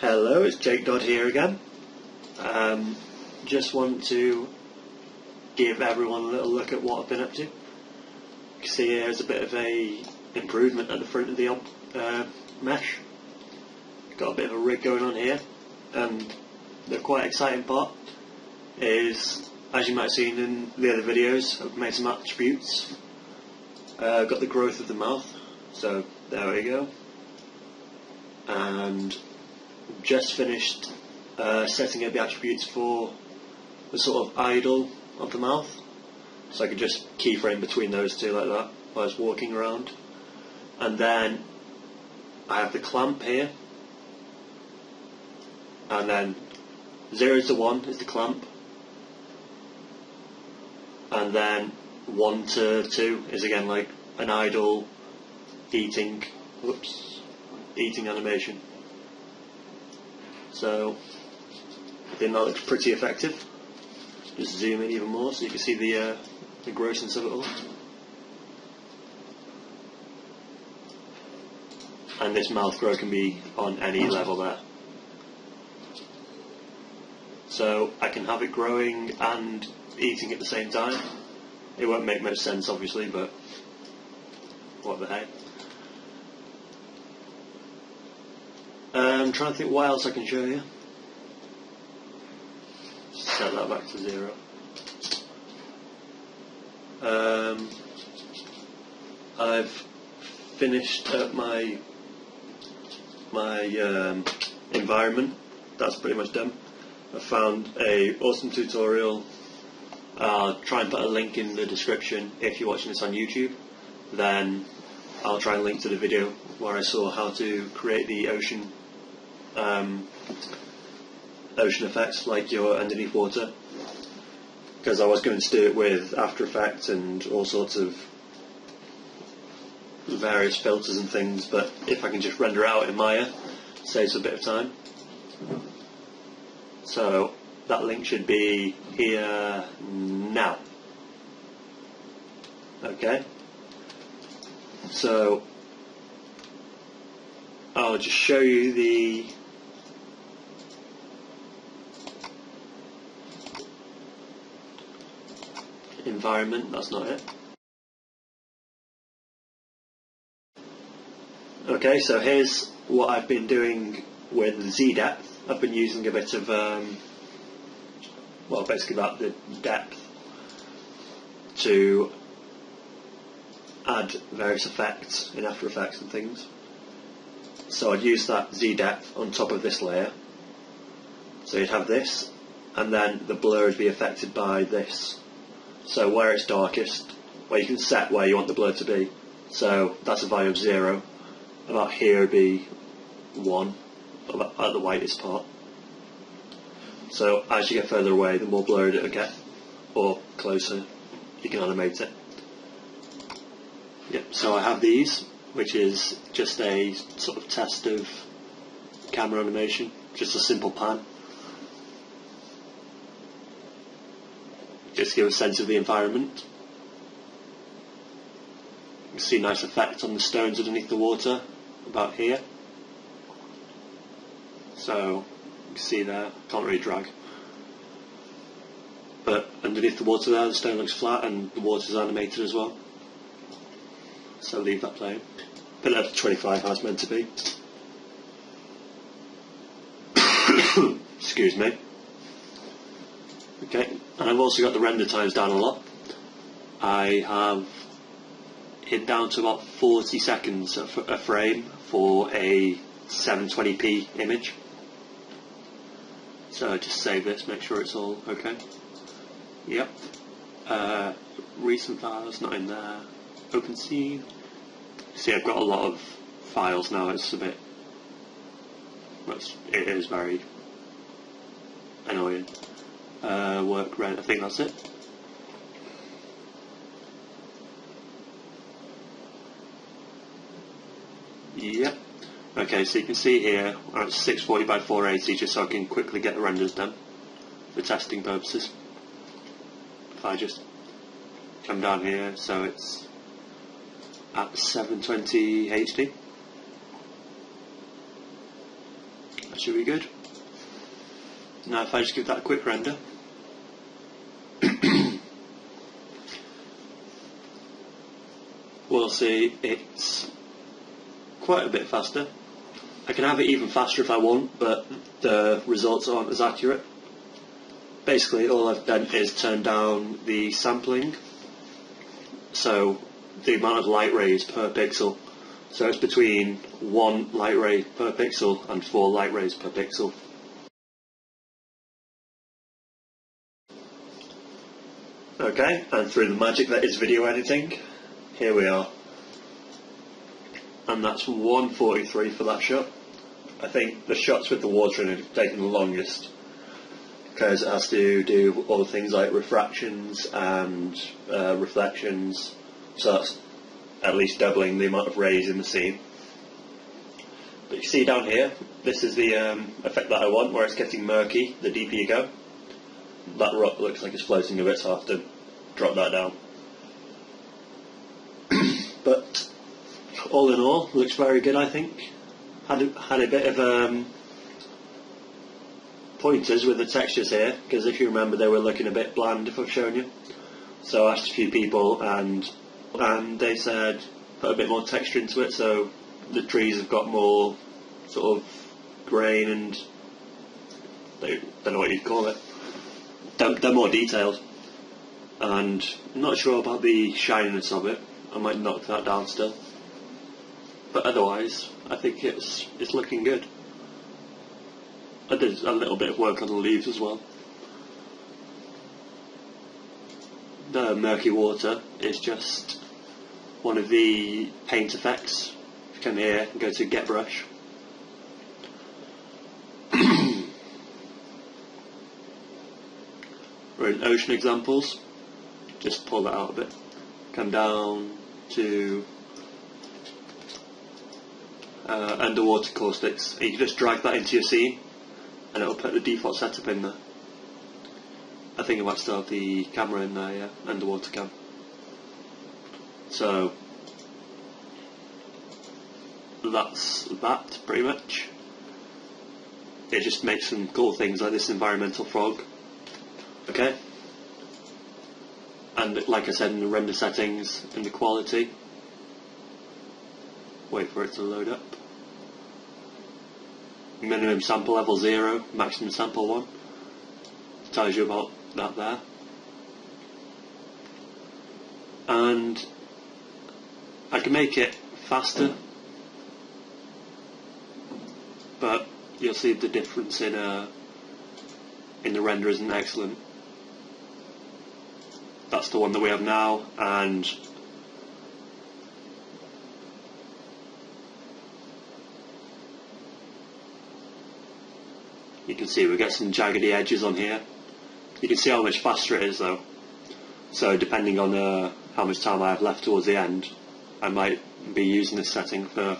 Hello, it's Jake Dodd here again. Just want to give everyone a little look at what I've been up to. You can see here there's a bit of a improvement at the front of the mesh. Got a bit of a rig going on here, and the quite exciting part is, as you might have seen in the other videos, I've made some attributes. Got the growth of the mouth, so there we go. And just finished setting up the attributes for the sort of idle of the mouth, so I could just keyframe between those two like that while I was walking around. And then I have the clamp here, and then 0 to 1 is the clamp, and then 1 to 2 is again like an idle eating animation. So I think that looks pretty effective. Just zoom in even more so you can see the grossness of it all. And this mouth grow can be on any level there. So I can have it growing and eating at the same time. It won't make much sense obviously, but what the heck. I'm trying to think what else I can show you. Set that back to 0. I've finished up my environment. That's pretty much done. I found a awesome tutorial. I'll try and put a link in the description if you're watching this on YouTube. Then I'll try and link to the video where I saw how to create the ocean effects like you're underneath water, because I was going to do it with After Effects and all sorts of various filters and things, but if I can just render out in Maya, it saves a bit of time. So that link should be here now. Okay, so I'll just show you the environment. That's not it. Okay, so here's what I've been doing with the Z depth. I've been using a bit of well, basically about the depth to add various effects in After Effects and things. So I'd use that Z depth on top of this layer. So you'd have this, and then the blur would be affected by this. So where it's darkest, where you can set where you want the blur to be. So that's a value of 0. About here would be 1, about at the whitest part. So as you get further away, the more blurred it will get, or closer, you can animate it. Yep. So I have these, which is just a sort of test of camera animation, just a simple pan. Just to give a sense of the environment. You can see a nice effect on the stones underneath the water, about here. So you can see there, can't really drag. But underneath the water there, the stone looks flat and the water's animated as well. So leave that playing. Put that to 25 how it's meant to be. Excuse me. Okay, and I've also got the render times down a lot. I have it down to about 40 seconds a frame for a 720p image. So just save this, make sure it's all okay. Yep. Recent files, not in there. Open scene. See, I've got a lot of files now. It's a bit. It is very annoying. Work rent. I think that's it. Yep. Okay, so you can see here I'm at 640 by 480, just so I can quickly get the renders done for testing purposes. If I just come down here, so it's at 720 HD. That should be good. Now if I just give that a quick render. We'll see it's quite a bit faster. I can have it even faster if I want, but the results aren't as accurate. Basically all I've done is turn down the sampling, so the amount of light rays per pixel. So it's between 1 light ray per pixel and 4 light rays per pixel. Okay, and through the magic that is video editing, here we are. And that's 1:43 for that shot. I think the shots with the water in it have taken the longest, because it has to do all the things like refractions and reflections, so that's at least doubling the amount of rays in the scene. But you see down here, this is the effect that I want, where it's getting murky the deeper you go. That rock looks like it's floating a bit, so I have to drop that down. But all in all, looks very good, I think. Had a bit of pointers with the textures here, because if you remember they were looking a bit bland if I've shown you. So I asked a few people and they said put a bit more texture into it, so the trees have got more sort of grain and they don't know what you'd call it. They're more detailed, and I'm not sure about the shininess of it. I might knock that down still, but otherwise I think it's looking good. I did a little bit of work on the leaves as well. The murky water is just one of the paint effects. If you come here and go to Get Brush, we're in Ocean Examples. Just pull that out a bit. Come down to Underwater Caustics. And you can just drag that into your scene, and it'll put the default setup in there. I think I might still have the camera in there, yeah, underwater cam. So that's that pretty much. It just makes some cool things like this environmental frog. Okay. And like I said, in the render settings, in the quality, wait for it to load up. Minimum sample level 0, maximum sample 1. Tells you about that there. And I can make it faster, but you'll see the difference in the render isn't excellent. That's the one that we have now, and you can see we get some jaggedy edges on here. You can see how much faster it is though. So depending on how much time I have left towards the end, I might be using this setting for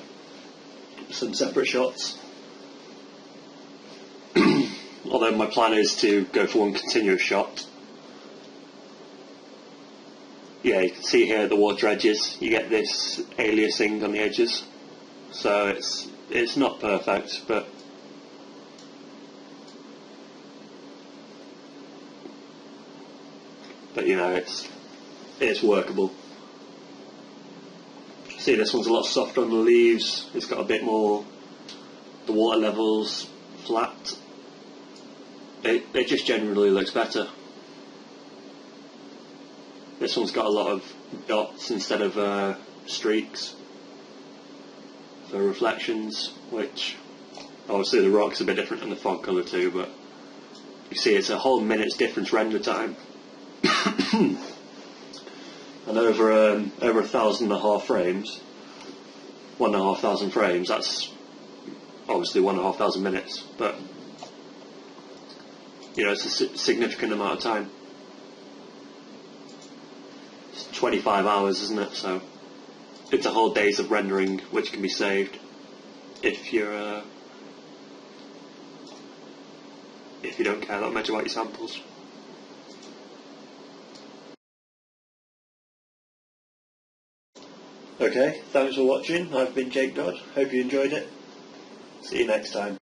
some separate shots. Although my plan is to go for one continuous shot. Yeah, you can see here at the water edges, you get this aliasing on the edges. So it's not perfect, but you know, it's workable. See, this one's a lot softer on the leaves. It's got a bit more, the water levels flat. It just generally looks better. This one's got a lot of dots instead of streaks for reflections, which obviously the rock's a bit different than the fog colour too, but you see it's a whole minute's difference render time. And over 1,500 frames, 1,500 frames, that's obviously 1,500 minutes, but you know, it's a significant amount of time. It's 25 hours, isn't it? So it's a whole days of rendering which can be saved if you don't care that much about your samples. Okay, thanks for watching. I've been Jake Dodd. Hope you enjoyed it. See you next time.